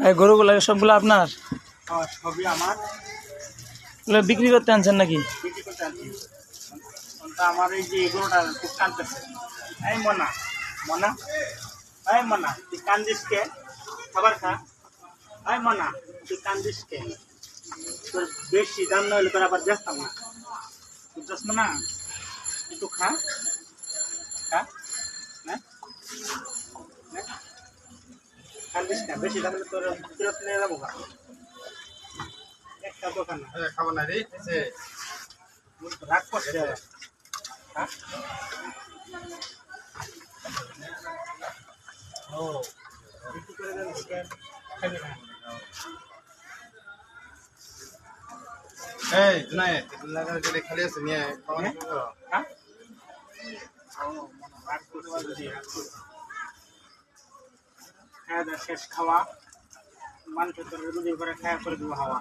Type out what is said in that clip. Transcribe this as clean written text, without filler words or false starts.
এই গরুগুলো সবগুলো আপনার? সবই আমার। এগুলো বিক্রি করতে আনছেন নাকি? বিক্রি করতে আনছি। আমার এই যে গরুটা খুব কাঁদতেছে। এই মনা, মনা, এই মনা, তুই কান্দিস কে? খাবার খা। এই মনা, তুই কান্দিস কে? তোর বেশি দাম না হলে তোর আবার বেচতাম না, বুঝছস না? একটু খা, খা, না কান্দিস না, বেশি দাম হলে তোর ফেরত নিয়ে যাবো। একটা দোকান না খাবো না রে, রাগ করছে। হ্যাঁ ও বিক্রি করে দেন, খাবি না। এই নাই লাগা করে খালি আছে নিয়ে খাওয়া না করো। হ্যাঁ রাগ করছে, খাওয়া দাওয়া শেষ, খাওয়া মানুষের রুজির করে খাওয়া করে দেবো হাওয়া।